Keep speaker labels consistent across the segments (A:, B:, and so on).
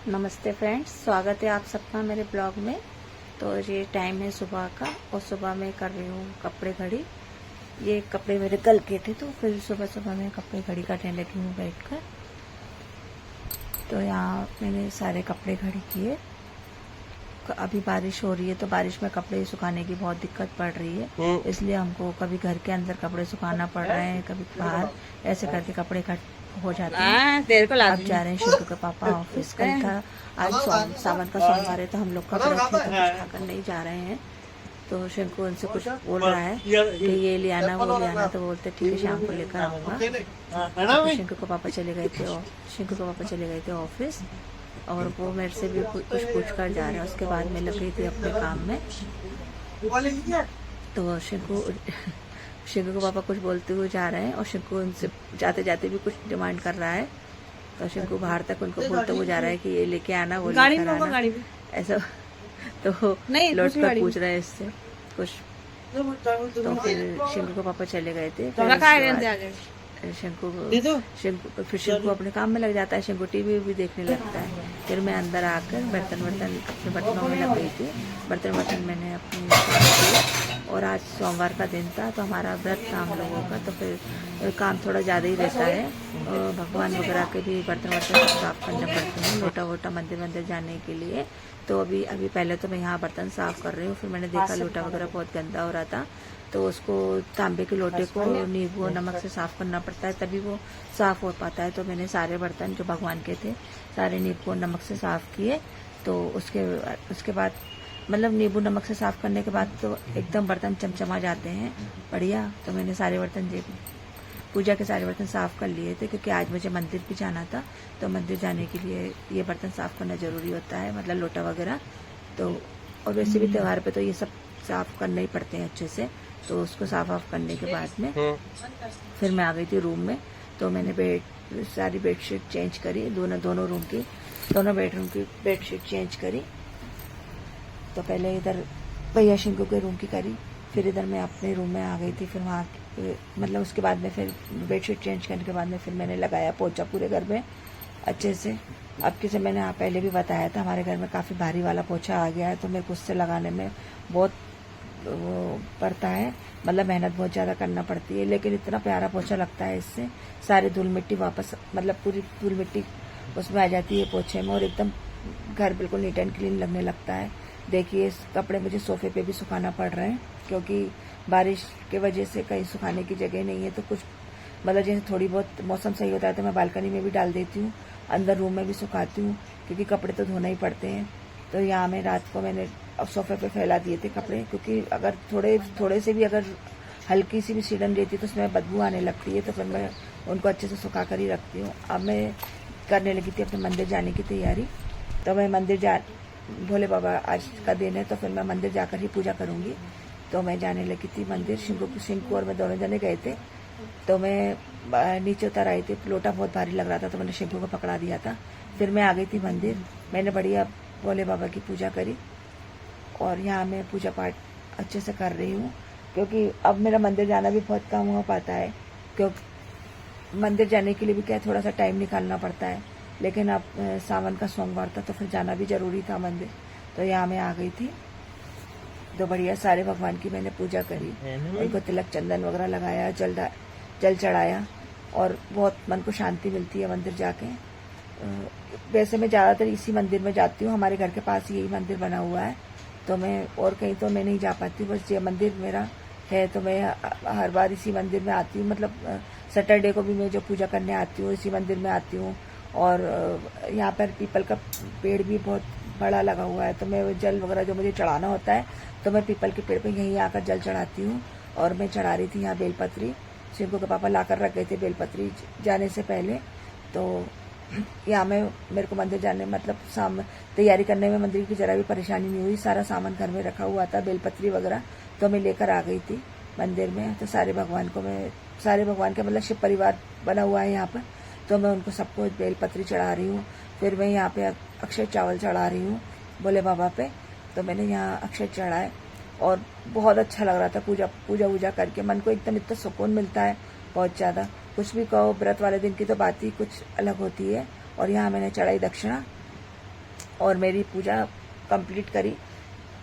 A: नमस्ते फ्रेंड्स, स्वागत है आप सबका मेरे ब्लॉग में। तो ये टाइम है सुबह का और सुबह में कर रही हूँ कपड़े घड़ी। ये कपड़े मेरे कल के थे तो फिर सुबह सुबह मैं कपड़े घड़ी करने लगी हूँ बैठकर। तो यहाँ मैंने सारे कपड़े घड़ी किए। अभी बारिश हो रही है तो बारिश में कपड़े सुखाने की बहुत दिक्कत पड़ रही है, इसलिए हमको कभी घर के अंदर कपड़े सुखाना पड़ रहे हैं, कभी बाहर, ऐसे करके कपड़े हो जाते हैं। अब जा रहे हैं शिंकू के पापा ऑफिस। कल था, आज सावन का सोमवार है तो हम लोग कपड़े थे तो कुछ खाकर नहीं जा रहे हैं। तो शिंकू उनसे कुछ बोल रहा है कि ये ले आना वो ले आना, तो बोलते ठीक है शाम को लेकर आऊँगा। शिंकू के पापा चले गए थे ऑफिस और वो मेरे से भी कुछ पूछ कर जा रहे हैं। उसके बाद मैं लग गई थी अपने काम में। तो शिंकू के पापा कुछ बोलते हुए जा रहे हैं और शिंकू उनसे जाते जाते भी कुछ डिमांड कर रहा है। तो शिंकू बाहर तक उनको बोलते हुए जा रहा है कि ये लेके आना वो लेकर आना, ऐसा। तो लौट कर पूछ रहे हैं इससे कुछ। तो फिर शिंकू के पापा चले गए थे। शिंकू अपने काम में लग जाता है, शिंकू टीवी भी देखने लगता है। फिर मैं अंदर आकर अपने बर्तनों में लग गई थी। बर्तन मैंने अपने और आज सोमवार का दिन था तो हमारा व्रत था हम लोगों का, तो फिर काम थोड़ा ज़्यादा ही रहता है। और भगवान वगैरह के भी बर्तन साफ करने पड़ते हैं, लोटा वोटा मंदिर जाने के लिए। तो अभी पहले तो मैं यहाँ बर्तन साफ कर रही हूँ। फिर मैंने देखा लोटा वगैरह बहुत गंदा हो रहा था, तो उसको तांबे के लोटे को नींबू और नमक से साफ करना पड़ता है, तभी वो साफ हो पाता है। तो मैंने सारे बर्तन जो भगवान के थे सारे नींबू और नमक से साफ किए। तो उसके बाद मतलब नींबू नमक से साफ करने के बाद तो एकदम बर्तन चमचमा जाते हैं बढ़िया। तो मैंने सारे बर्तन पूजा के सारे बर्तन साफ कर लिए थे, क्योंकि आज मुझे मंदिर भी जाना था। तो मंदिर जाने के लिए ये बर्तन साफ करना जरूरी होता है, मतलब लोटा वगैरह। तो और वैसे भी त्योहार पे तो ये सब साफ करने ही पड़ते हैं अच्छे से। तो उसको साफ करने के बाद में फिर मैं आ गई थी रूम में। तो मैंने सारी बेडशीट चेंज करी, दोनों रूम की, दोनों बेडरूम की बेडशीट चेंज करी। तो पहले इधर भैया शिंकू के रूम की करी, फिर इधर मैं अपने रूम में आ गई थी। फिर वहाँ मतलब उसके बाद में फिर बेडशीट चेंज करने के बाद में फिर मैंने लगाया पोछा पूरे घर में अच्छे से। अब किसे मैंने पहले भी बताया था, हमारे घर में काफ़ी भारी वाला पोछा आ गया है, तो मेरे को उससे लगाने में बहुत वो पड़ता है, मतलब मेहनत बहुत ज़्यादा करना पड़ती है। लेकिन इतना प्यारा पोछा लगता है इससे, सारी धूल मिट्टी वापस, मतलब पूरी धूल मिट्टी उसमें आ जाती है पोछे में, और एकदम घर बिल्कुल नीट एंड क्लीन लगने लगता है। देखिए इस कपड़े मुझे सोफे पे भी सुखाना पड़ रहे हैं, क्योंकि बारिश के वजह से कहीं सुखाने की जगह नहीं है। तो कुछ मतलब जैसे थोड़ी बहुत मौसम सही होता है तो मैं बालकनी में भी डाल देती हूँ, अंदर रूम में भी सुखाती हूँ, क्योंकि कपड़े तो धोना ही पड़ते हैं। तो यहाँ में रात को मैंने सोफे पे फैला दिए थे कपड़े, क्योंकि अगर थोड़े से भी अगर हल्की सी भी सीढ़न रहती है तो उसमें बदबू आने लगती है। तो फिर मैं उनको अच्छे से सुखा कर ही रखती हूँ। अब मैं करने लगी थी अपने मंदिर जाने की तैयारी। तो मैं भोले बाबा आज का दिन है, तो फिर मैं मंदिर जाकर ही पूजा करूँगी। तो मैं जाने लगी थी मंदिर। शिंकू और मैं दोनों जने गए थे। तो मैं नीचे उतर आई थी, लोटा बहुत भारी लग रहा था तो मैंने शिंकू को पकड़ा दिया था। फिर मैं आ गई थी मंदिर, मैंने बढ़िया भोले बाबा की पूजा करी। और यहाँ मैं पूजा पाठ अच्छे से कर रही हूँ, क्योंकि अब मेरा मंदिर जाना भी बहुत कम हो पाता है, क्योंकि मंदिर जाने के लिए भी क्या थोड़ा सा टाइम निकालना पड़ता है। लेकिन अब सावन का सोमवार था तो फिर जाना भी जरूरी था मंदिर। तो यहाँ मैं आ गई थी, तो बढ़िया सारे भगवान की मैंने पूजा करी, उनको तिलक चंदन वगैरह लगाया, जल चढ़ाया, और बहुत मन को शांति मिलती है मंदिर जाके। वैसे मैं ज़्यादातर इसी मंदिर में जाती हूँ, हमारे घर के पास यही मंदिर बना हुआ है। तो मैं और कहीं तो मैं नहीं जा पाती, बस ये मंदिर मेरा है। तो मैं हर बार इसी मंदिर में आती हूँ, मतलब सैटरडे को भी मैं जो पूजा करने आती हूँ इसी मंदिर में आती हूँ। और यहाँ पर पीपल का पेड़ भी बहुत बड़ा लगा हुआ है, तो मैं जल वगैरह जो मुझे चढ़ाना होता है तो मैं पीपल के पेड़ पे यहीं आकर जल चढ़ाती हूँ। और मैं चढ़ा रही थी यहाँ बेलपत्री, शिंकू के पापा लाकर रख गए थे बेलपत्री जाने से पहले। तो यहाँ में मेरे को मंदिर जाने मतलब तैयारी करने में मंदिर की जरा भी परेशानी नहीं हुई, सारा सामान घर में रखा हुआ था, बेलपत्री वगैरह तो मैं लेकर आ गई थी मंदिर में। तो सारे भगवान के मतलब शिव परिवार बना हुआ है यहाँ पर, तो मैं उनको सबको बेलपत्री चढ़ा रही हूँ। फिर मैं यहाँ पे अक्षय चावल चढ़ा रही हूँ भोले बाबा पे। तो मैंने यहाँ अक्षय चढ़ाए और बहुत अच्छा लग रहा था पूजा करके, मन को एकदम इतना सुकून मिलता है बहुत ज़्यादा। कुछ भी कहो, व्रत वाले दिन की तो बात ही कुछ अलग होती है। और यहाँ मैंने चढ़ाई दक्षिणा, और मेरी पूजा कंप्लीट करी।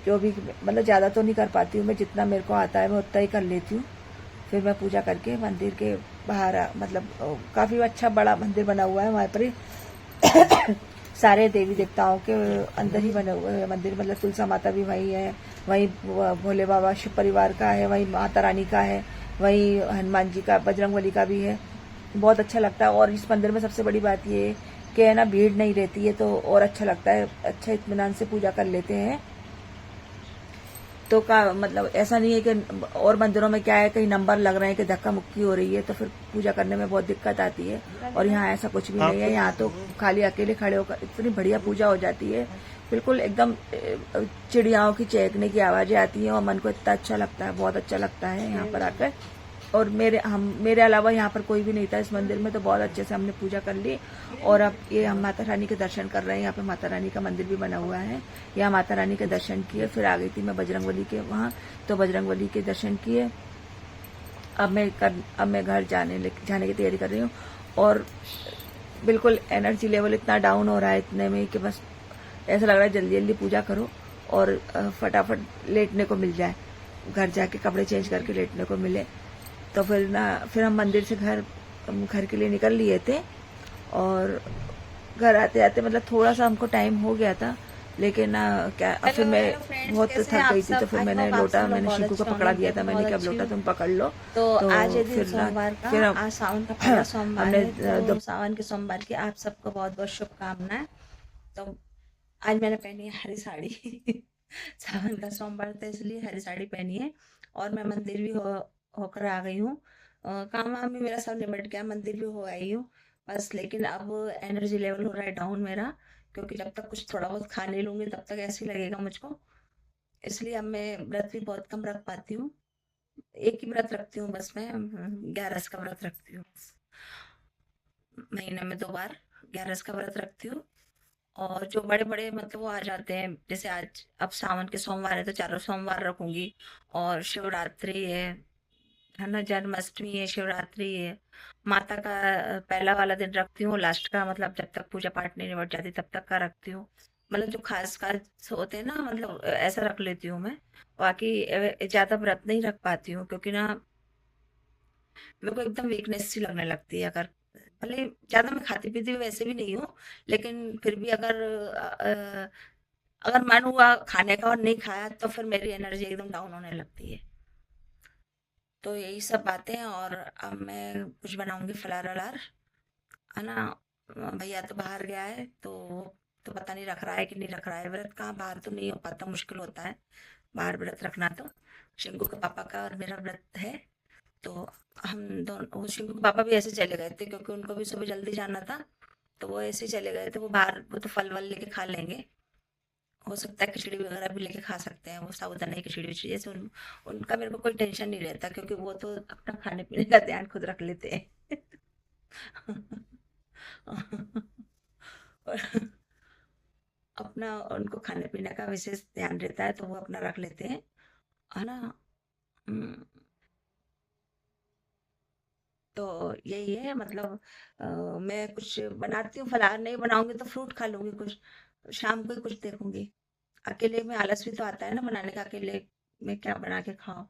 A: जो भी मतलब ज़्यादा तो नहीं कर पाती हूँ मैं, जितना मेरे को आता है मैं उतना ही कर लेती हूँ। फिर मैं पूजा करके मंदिर के बाहर मतलब काफ़ी अच्छा बड़ा मंदिर बना हुआ है वहाँ पर ही सारे देवी देवताओं के अंदर ही बने हुए हैं मंदिर। मतलब तुलसा माता भी वहीं है, वहीं भोले बाबा शिव परिवार का है, वहीं माता रानी का है, वहीं हनुमान जी का, बजरंगबली का भी है। बहुत अच्छा लगता है। और इस मंदिर में सबसे बड़ी बात ये है कि है ना, भीड़ नहीं रहती है तो और अच्छा लगता है, अच्छा इत्मीनान से पूजा कर लेते हैं। तो का मतलब ऐसा नहीं है कि और मंदिरों में क्या है, कहीं नंबर लग रहे हैं कि धक्का मुक्की हो रही है तो फिर पूजा करने में बहुत दिक्कत आती है। और यहाँ ऐसा कुछ भी नहीं है, यहाँ तो खाली अकेले खड़े होकर इतनी बढ़िया पूजा हो जाती है, बिल्कुल एकदम चिड़ियाओं की चहकने की आवाजें आती हैं और मन को इतना अच्छा लगता है, बहुत अच्छा लगता है यहाँ पर आकर। और मेरे अलावा यहाँ पर कोई भी नहीं था इस मंदिर में, तो बहुत अच्छे से हमने पूजा कर ली। और अब ये हम माता रानी के दर्शन कर रहे हैं। यहाँ पे माता रानी का मंदिर भी बना हुआ है, यहाँ माता रानी के दर्शन किए। फिर आ गई थी मैं बजरंगबली के वहाँ, तो बजरंगबली के दर्शन किए। अब मैं घर जाने की तैयारी कर रही हूँ। और बिल्कुल एनर्जी लेवल इतना डाउन हो रहा है इतने में कि बस ऐसा लग रहा है जल्दी जल्दी पूजा करो और फटाफट लेटने को मिल जाए, घर जाके कपड़े चेंज करके लेटने को मिले। तो फिर हम मंदिर से घर के लिए निकल लिए थे। और घर आते आते मतलब थोड़ा सा हमको टाइम हो गया था, लेकिन क्या फिर मैं बहुत थक गई थी। तो फिर मैंने शिकू को पकड़ा दिया था मैंने कि अब लोटा तुम पकड़ लो।
B: तो आज है दिन सोमवार का, आज सावन का पहला सोमवार है, तो सावन के सोमवार की आप सबको बहुत बहुत शुभकामनाएं। तो आज मैंने पहनी है हरी साड़ी सावन का सोमवार था इसलिए हरी साड़ी पहनी है। और मैं मंदिर भी होकर आ गई हूँ। काम वाम भी मेरा सब निपट गया, मंदिर भी हो आई हूँ बस। लेकिन अब एनर्जी लेवल हो रहा है डाउन मेरा, क्योंकि जब तक कुछ थोड़ा बहुत खा नहीं लूंगी तब तक ऐसे ही लगेगा मुझको। इसलिए अब मैं व्रत भी बहुत कम रख पाती हूँ। एक ही व्रत रखती हूँ बस, मैं 11 का व्रत रखती हूँ। महीने में 2 बार 11 का व्रत रखती हूँ। और जो बड़े बड़े मतलब वो आ जाते हैं, जैसे आज अब सावन के सोमवार है तो चारों सोमवार रखूंगी। और शिवरात्रि है ना, जन्माष्टमी है, शिवरात्रि है, माता का पहला वाला दिन रखती हूँ, लास्ट का मतलब जब तक पूजा पाठ नहीं निपट जाती तब तक का रखती हूँ। मतलब जो खास खास होते हैं ना, मतलब ऐसा रख लेती हूँ मैं। बाकी ज्यादा व्रत नहीं रख पाती हूँ, क्योंकि ना मेरे को एकदम वीकनेस सी लगने लगती है। अगर भले ज्यादा मैं खाती पीती वैसे भी नहीं हूँ, लेकिन फिर भी अगर मन हुआ खाने का और नहीं खाया तो फिर मेरी एनर्जी एकदम डाउन होने लगती है। तो यही सब बातें हैं। और अब मैं कुछ बनाऊंगी फलार वलार, है ना। भैया तो बाहर गया है, तो पता नहीं रख रहा है कि नहीं रख रहा है व्रत। कहाँ बाहर तो नहीं हो पाता, मुश्किल होता है बाहर व्रत रखना। तो शिंकू के पापा का और मेरा व्रत है। तो हम दोनों, शिंकू के पापा भी ऐसे चले गए थे क्योंकि उनको भी सुबह जल्दी जाना था, तो वो ऐसे ही चले गए थे। वो बाहर, वो तो फल वल लेके खा लेंगे, हो सकता है खिचड़ी वगैरह भी लेके खा सकते हैं, वो साबूदाना की खिचड़ी विचड़ी जैसे उनका मेरे को कोई टेंशन नहीं रहता, क्योंकि वो तो अपना खाने पीने का ध्यान खुद रख लेते हैं अपना उनको खाने पीने का विशेष ध्यान रहता है, तो वो अपना रख लेते हैं, है ना। हम्म, तो यही है मतलब। मैं कुछ बनाती हूँ, फलाहार नहीं बनाऊंगी तो फ्रूट खा लूंगी कुछ, शाम को ही कुछ देखूंगी। अकेले में आलस भी तो आता है ना बनाने का, अकेले में क्या बना के खाओ।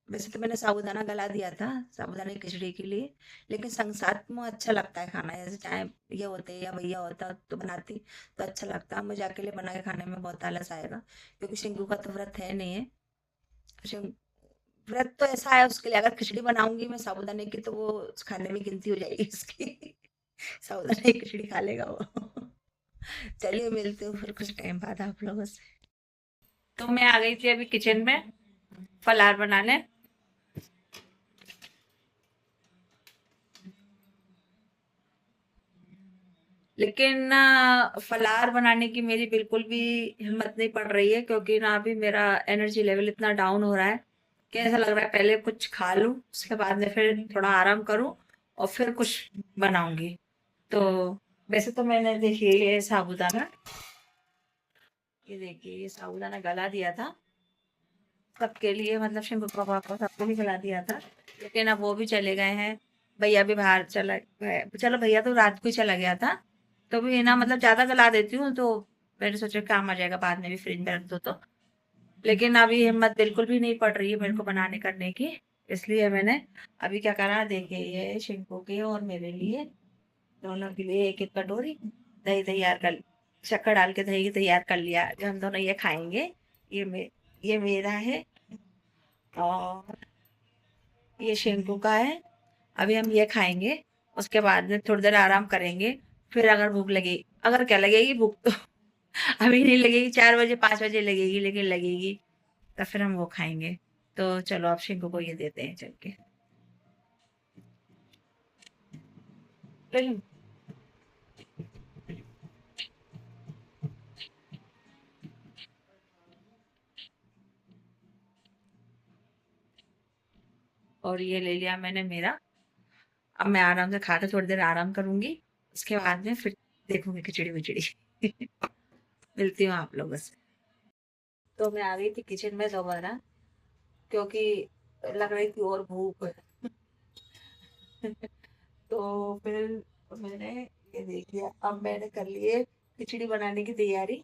B: वैसे तो मैंने साबूदाना गला दिया था साबूदाना की खिचड़ी के लिए, लेकिन संग साथ में अच्छा लगता है खाना। जैसे चाहे ये होते या भैया होता तो बनाती तो अच्छा लगता। मुझे अकेले बना के खाने में बहुत आलस आएगा, क्योंकि शिंगू का तो व्रत है नहीं है। शिं- व्रत तो ऐसा है उसके लिए, अगर खिचड़ी बनाऊंगी मैं साबूदाने की तो वो खाने में गिनती हो जाएगी उसकी साबूदाने की खिचड़ी खा लेगा वो चलिए मिलती हूँ फिर कुछ टाइम बाद आप लोगों से। तो मैं आ गई थी अभी किचन में फलार बनाने। लेकिन ना फलार बनाने की मेरी बिल्कुल भी हिम्मत नहीं पड़ रही है, क्योंकि ना अभी मेरा एनर्जी लेवल इतना डाउन हो रहा है कि ऐसा लग रहा है पहले कुछ खा लूं, उसके बाद में फिर थोड़ा आराम करूं और फिर कुछ बनाऊंगी। तो वैसे तो मैंने देखिए ये साबूदाना, ये देखिए ये साबूदाना गला दिया था सबके लिए, मतलब शिंगू पापा को सबको भी खिला दिया था। लेकिन अब वो भी चले गए हैं, भैया भी बाहर चला गए। चलो भैया तो रात को ही चला गया था, तो भी ना मतलब ज्यादा गला देती हूँ तो मैंने सोचा काम आ जाएगा बाद में भी फ्रिज में रख दो तो। लेकिन अभी हिम्मत बिल्कुल भी नहीं पड़ रही है मेरे को बनाने करने की, इसलिए मैंने अभी क्या करा, देखिए ये शिंकू के और मेरे लिए दोनों के लिए एक एक कटोरी दही तैयार कर, शक्कर डाल के दही तैयार कर लिया, जो हम दोनों ये खाएंगे। ये मेरा है और ये शिंकू का है। अभी हम ये खाएंगे, उसके बाद में थोड़ी देर आराम करेंगे, फिर अगर भूख लगी, अगर क्या लगेगी भूख तो अभी नहीं लगेगी, 4 बजे 5 बजे लगेगी, लेकिन लगेगी तो फिर हम वो खाएंगे। तो चलो अब शिंकू को ये देते हैं चल के। ले लूं? और ये ले लिया मैंने मेरा। अब मैं आराम से खा के थोड़ी देर आराम करूंगी, उसके बाद में फिर देखूंगी खिचड़ी विचड़ी मिलती हूँ आप लोगों से। तो मैं आ गई थी किचन में दोबारा, क्योंकि लग रही थी और भूख तो फिर मैंने ये देख लिया, अब मैंने कर लिए खिचड़ी बनाने की तैयारी।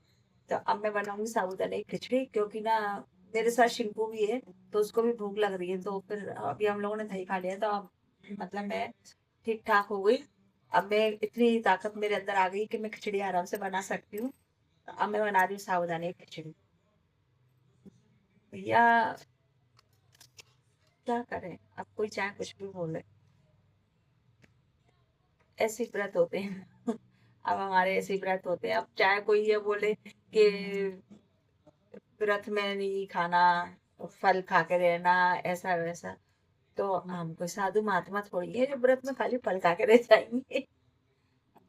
B: तो अब मैं बनाऊंगी साबूदाने की खिचड़ी, क्योंकि ना मेरे साथ शिंकू भी है, तो उसको भी भूख लग रही है। तो फिर अभी हम लोगों ने दही खा लिया, तो अब मतलब मैं ठीक ठाक हो गई। अब मैं इतनी ताकत मेरे अंदर आ गई कि मैं खिचड़ी आराम से बना सकती हूँ। तो अब मैं बना रही हूँ साबूदाने की खिचड़ी। भैया क्या करें, अब कोई चाहे कुछ भी बोले, ऐसे ही व्रत होते हैं अब हमारे ऐसे ही व्रत होते हैं। अब चाहे कोई ये बोले कि व्रत में नहीं खाना, फल खा के रहना, ऐसा वैसा, तो हम कोई साधु महात्मा थोड़ी है जो व्रत में खाली फल खा के रह जाएंगे।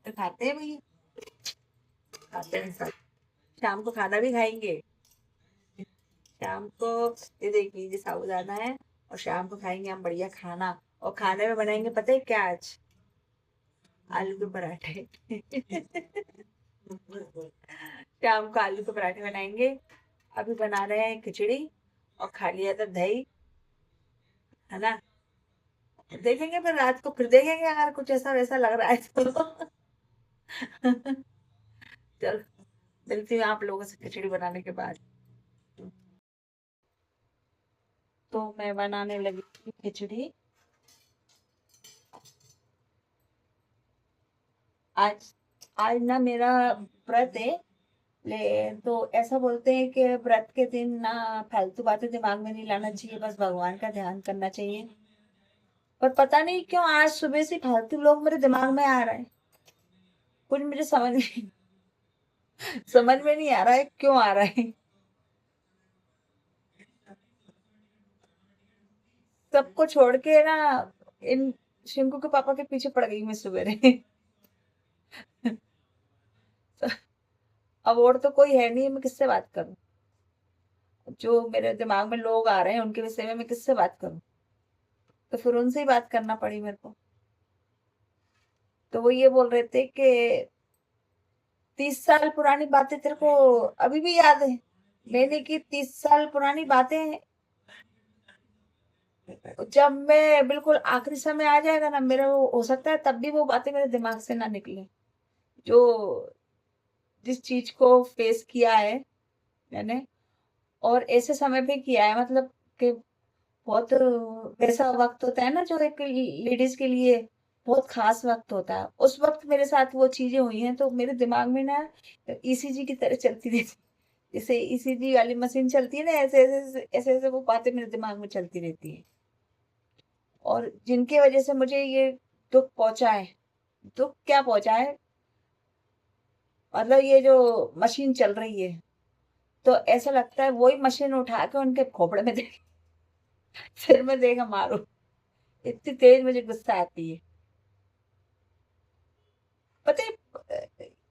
B: तो खाते हैं भैया, खाते हैं सब। शाम को खाना भी खाएंगे, शाम को ये देखिए ये साबूदाना है, और शाम को खाएंगे हम बढ़िया खाना। और खाने में बनाएंगे पता है क्या आज? आलू के पराठे शाम को आलू के पराठे बनाएंगे। अभी बना रहे हैं खिचड़ी, और खा लिया था दही, है ना। देखेंगे फिर रात को, फिर देखेंगे अगर कुछ ऐसा वैसा लग रहा है तो चलो मिलती हूँ आप लोगों से खिचड़ी बनाने के बाद। तो मैं बनाने लगी थी खिचड़ी। आज आज ना मेरा व्रत है, ले तो ऐसा बोलते हैं कि व्रत के दिन ना फालतू बातें दिमाग में नहीं लाना चाहिए, बस भगवान का ध्यान करना चाहिए। पर पता नहीं क्यों आज सुबह से फालतू लोग मेरे दिमाग में आ रहा है, कुछ मुझे समझ में नहीं आ रहा है क्यों आ रहा है। सबको छोड़ के ना इन शिंकू के पापा के पीछे पड़ गई मैं सवेरे अब और तो कोई है नहीं, मैं किससे बात करूं? जो मेरे दिमाग में लोग आ रहे हैं उनके विषय में मैं किससे बात करूं? तो फिर उनसे ही बात करना पड़ी मेरे को। तो वो ये बोल रहे थे कि 30 साल पुरानी बातें तेरे को अभी भी याद है? मैंने की 30 साल पुरानी बातें, जब मैं बिल्कुल आखिरी समय आ जाएगा ना मेरा, वो हो सकता है तब भी वो बातें मेरे दिमाग से ना निकले। जो जिस चीज को फेस किया है मैंने, और ऐसे समय पे किया है, मतलब कि बहुत वैसा वक्त होता है ना जो एक लेडीज के लिए बहुत खास वक्त होता है, उस वक्त मेरे साथ वो चीजें हुई हैं, तो मेरे दिमाग में ना ईसीजी की तरह चलती रहती, जैसे ईसीजी वाली मशीन चलती है ना, ऐसे ऐसे ऐसे ऐसे वो बातें मेरे दिमाग में चलती रहती है। और जिनकी वजह से मुझे ये दुख पहुंचा है, दुख क्या पहुंचा है, मतलब ये जो मशीन चल रही है, तो ऐसा लगता है वही मशीन उठा के उनके खोपड़े में दे सिर में देगा मारो, इतनी तेज मुझे गुस्सा आती है। पता है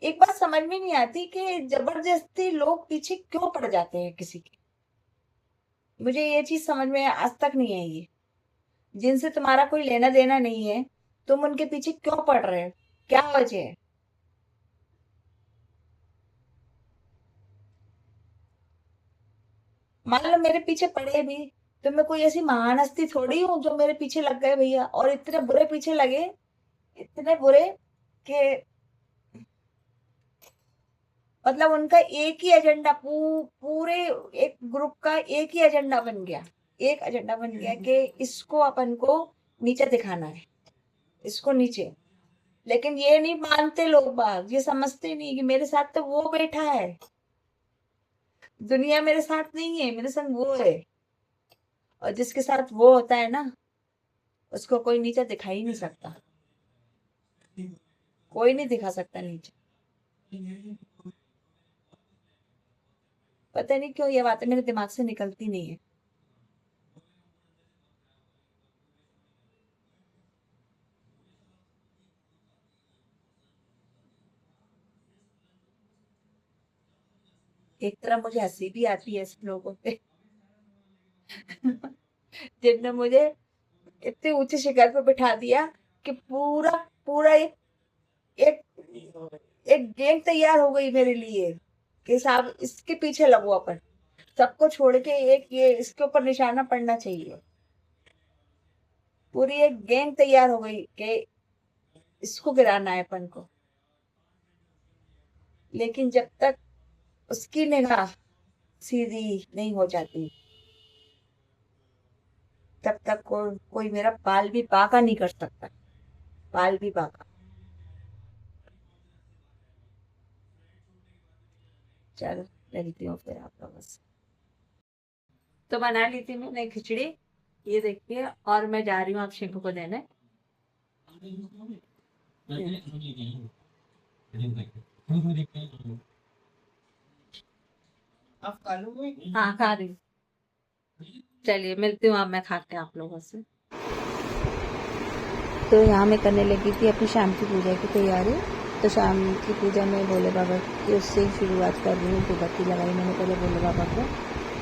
B: एक बात समझ में नहीं आती कि जबरदस्ती लोग पीछे क्यों पड़ जाते हैं किसी के। मुझे ये चीज समझ में आज तक नहीं आई है। जिनसे तुम्हारा कोई लेना देना नहीं है, तुम उनके पीछे क्यों पड़ रहे हो? क्या वजह है? मान लो मेरे पीछे पड़े भी, तो मैं कोई ऐसी महान हस्ती थोड़ी हूँ जो मेरे पीछे लग गए भैया, और इतने बुरे पीछे लगे, इतने बुरे कि मतलब उनका एक ही एजेंडा, पूरे एक ग्रुप का एक ही एजेंडा बन गया, एक एजेंडा बन गया कि इसको अपन को नीचे दिखाना है, इसको नीचे। लेकिन ये नहीं मानते लोग बाग, ये समझते नहीं कि मेरे साथ तो वो बैठा है, दुनिया मेरे साथ नहीं है, मेरे संग वो है। और जिसके साथ वो होता है ना, उसको कोई नीचे दिखा ही नहीं सकता, कोई नहीं दिखा सकता नीचे। पता नहीं क्यों ये बातें मेरे दिमाग से निकलती नहीं है। एक तरह मुझे हंसी भी आती है ऐसे लोगों पे जिनने मुझे इतने ऊंचे शिखर पे बिठा दिया कि पूरा पूरा एक एक गैंग तैयार हो गई मेरे लिए कि साहब इसके पीछे लगो अपन, सबको छोड़ के एक ये इसके ऊपर निशाना पड़ना चाहिए। पूरी एक गैंग तैयार हो गई कि इसको गिराना है अपन को। लेकिन जब तक उसकी निगाह सीधी नहीं हो जाती, तब तक कोई मेरा बाल भी बांका नहीं कर सकता, बाल भी बांका। चल मिलती हूँ फिर आप लोगों से। तो बना ली थी मैंने खिचड़ी, ये देखिए, और मैं जा रही हूँ आप शिंकू को देने।
C: आप खा लोगे?
B: हाँ खा रही हूँ। चलिए मिलती हूँ अब मैं खा के आप लोगों से।
A: तो यहाँ मैं करने लगी थी अपनी शाम की पूजा की तैयारी। तो शाम की पूजा में भोले बाबा की उससे ही शुरुआत कर रही हूँ। धूपबत्ती लगाई मैंने पहले भोले बाबा को।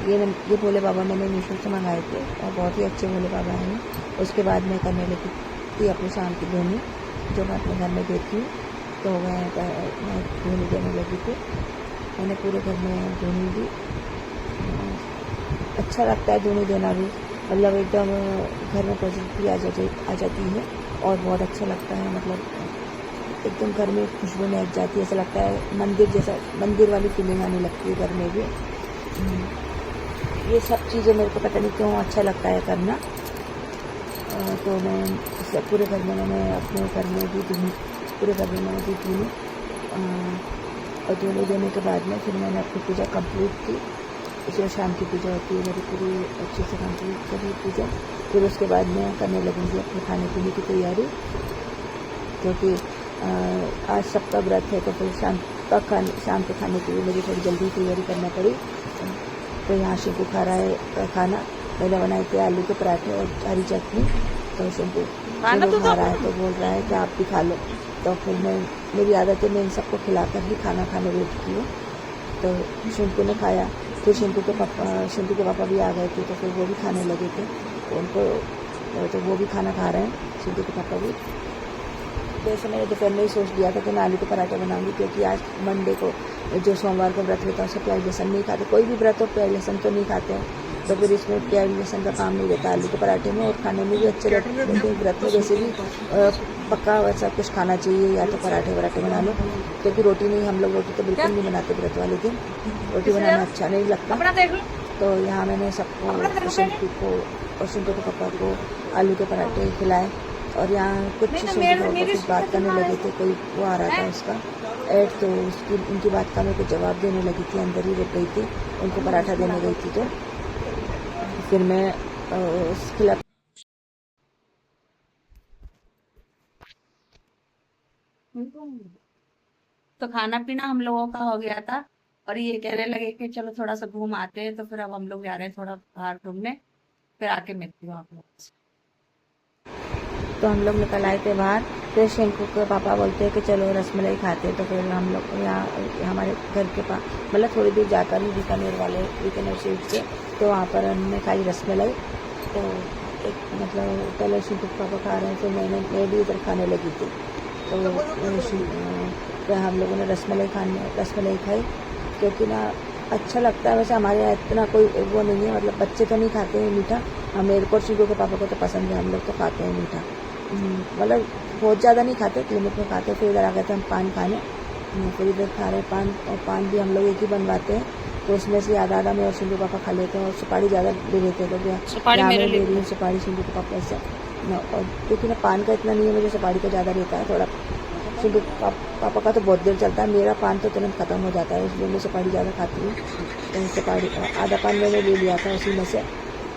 A: ये भोले बाबा मैंने मीशो से मंगाए थे और बहुत ही अच्छे भोले बाबा हैं। उसके बाद मैं करने लगी थी अपनी शाम की धुनी, जो मैं अपने घर में देती हूँ। तो मैं धुनी देने लगी थी, मैंने पूरे घर में धुनी दी। अच्छा लगता है धुनी देना भी, मतलब एकदम घर में पॉजिटिविटी आ जाती है और बहुत अच्छा लगता है। मतलब एकदम घर में खुशबू महक जाती है, ऐसा लगता है मंदिर जैसा, मंदिर वाली फीलिंग आने लगती है घर में भी। ये सब चीज़ें मेरे को पता नहीं क्यों अच्छा लगता है करना। तो मैं पूरे घर में मैंने अपने घर में भी धुनी, पूरे घर में मैंने भी धुनी। और धुनी देने के बाद में फिर मैंने अपनी पूजा कंप्लीट की। जो शाम की पूजा होती है मेरी पूरी अच्छे से कंप्लीट करी पूजा। फिर उसके बाद मैं करने लगूँगी अपने खाने पीने की तैयारी, क्योंकि आज सबका व्रत है। तो फिर शाम के खाने के लिए मुझे थोड़ी जल्दी तैयारी करना पड़ी। तो यहाँ शिंकू खा रहा है खाना। मैंने बनाए थे आलू के पराठे और हरी चटनी। तो शिंकू खा रहा है, तो बोल रहा है कि आप भी खा लो। तो फिर मेरी आदत है मैं इन सबको खिलाकर ही खाना खाने बैठती हूँ। तो शिंकू ने खाया, फिर शिंकू के पापा भी आ गए थे, तो फिर वो भी खाने लगे थे। तो वो भी खाना खा रहे हैं, शिंकू के पापा भी। वैसे मैंने दोपहर में ही सोच लिया था कि मैं आलू के पराठे बनाऊंगी, क्योंकि आज मंडे को जो सोमवार को व्रत होता है उसमें प्याज लहसुन नहीं खाते। कोई भी व्रत हो प्याज लहसुन तो नहीं खाते हैं, तो फिर इसमें प्याज लहसुन का काम नहीं रहता आलू के पराठे में, और खाने में भी अच्छे रहते हैं। व्रत में वैसे भी पक्का वैसा कुछ खाना चाहिए, या तो पराठे बना लो, क्योंकि रोटी नहीं, हम लोग रोटी तो बिल्कुल नहीं बनाते व्रत वाले दिन, रोटी बनाना अच्छा नहीं लगता। तो यहाँ मैंने सबको, शिंकू को और शिंकू के पापा को आलू के पराठे खिलाए। और यहाँ कुछ कुछ बात करने लगे थे, कोई वो आ रहा था उसका ऐड, तो उनकी बात का मैं कुछ जवाब देने लगी थी, अंदर ही रुक गई थी, उनको पराठा देने गई थी। तो फिर मैं खिला
B: तो खाना पीना हम लोगों का हो गया था, और ये कहने लगे कि चलो थोड़ा सा घूम आते हैं। तो फिर अब हम लोग जा रहे हैं थोड़ा बाहर घूमने, फिर आके मिलती हूँ आप लोगों से।
A: तो हम लोग निकल आए थे बाहर। फिर शिंकू के पापा बोलते हैं कि चलो रसमलाई खाते हैं। तो फिर हम लोग यहाँ हमारे घर के पास, मतलब थोड़ी दूर जाकर ही बीकानेर स्वीट से, तो वहाँ पर हमने खाई रसमलाई। तो एक मतलब पहले शिंकू के पापा खा रहे हैं, तो मैं भी इधर खाने लगी थी। तो हम लोगों ने रसमलाई खाई, क्योंकि ना अच्छा लगता है। वैसे हमारे यहाँ इतना कोई वो नहीं है, मतलब बच्चे तो नहीं खाते हैं मीठा, मेरे को शिंकू के पापा को तो पसंद है, हम लोग तो खाते हैं मीठा, मतलब बहुत ज़्यादा नहीं खाते, लिमिट में खाते। फिर इधर आ गए थे हम पान खाने। फिर इधर खा रहे हैं पान, और पान भी हम लोग एक ही बनवाते हैं, तो उसमें से आधा आधा मैं और सिंधु पापा खा लेते हैं, और सुपारी ज़्यादा ले लेते हैं लोग।
B: सुपारी
A: यहाँ
B: मेरे
A: मैं ले
B: लिए
A: रही हूँ सुपारी सिंधु के पापा से ना, और क्योंकि ना पान का इतना नहीं है, मुझे सुपारी का ज़्यादा रहता है थोड़ा। सिंधु पापा का तो बहुत देर चलता है, मेरा पान तो तुरंत ख़त्म हो जाता है, इसलिए मैं सुपारी ज़्यादा खाती हूँ। तो सुपारी आधा पान मैंने ले लिया था उसी में से,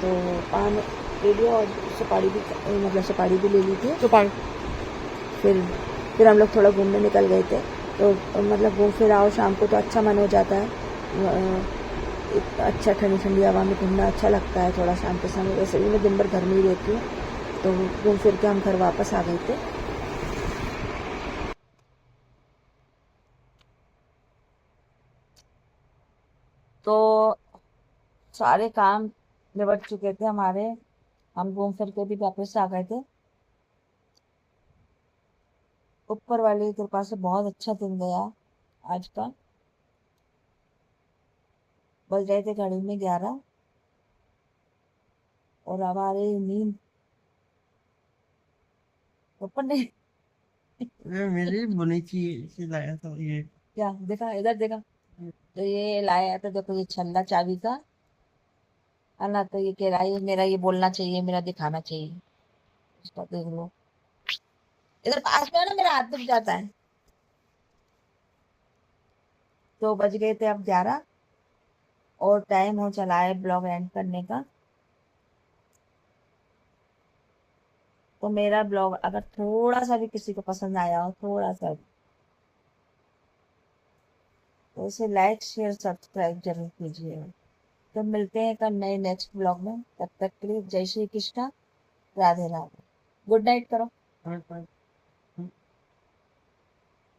A: तो पान ले लिया और सुपारी भी, मतलब सुपारी भी ले ली थी।
B: सुपारी
A: फिर हम लोग थोड़ा घूमने निकल गए थे, तो मतलब घूम फिर आओ शाम को तो अच्छा मन हो जाता है। अच्छा ठंडी ठंडी हवा में घूमना अच्छा लगता है थोड़ा शाम के समय। वैसे भी मैं दिन भर घर में ही रहती हूँ, तो घूम फिर के हम घर वापस आ गए थे। तो सारे काम निपट चुके थे हमारे, हम घूम फिर के भी वापस आ गए थे। ऊपर वाले की कृपा से बहुत अच्छा दिन गया आज का। बज रहे थे घड़ी में 11, और हमारी नींद ऊपर नहीं।
C: ये मेरी बुनी चीज से लाया था ये।
A: क्या देखा, इधर देखा, तो ये लाया था, देखो ये छल्ला चाबी का है ना, तो ये कह रहा है मेरा, ये बोलना चाहिए, मेरा दिखाना चाहिए, इसका देख लो। इधर पास में है ना, मेरा हाथ दुख जाता है। तो बज गए थे अब 11, और टाइम हो चला है ब्लॉग एंड करने का। तो मेरा ब्लॉग अगर थोड़ा सा भी किसी को पसंद आया हो, थोड़ा सा भी, तो उसे लाइक शेयर सब्सक्राइब जरूर कीजिए। तो मिलते हैं कल नए नेक्स्ट ब्लॉग में, तब तक के लिए जय श्री कृष्णा, राधे राधे, गुड नाइट करो।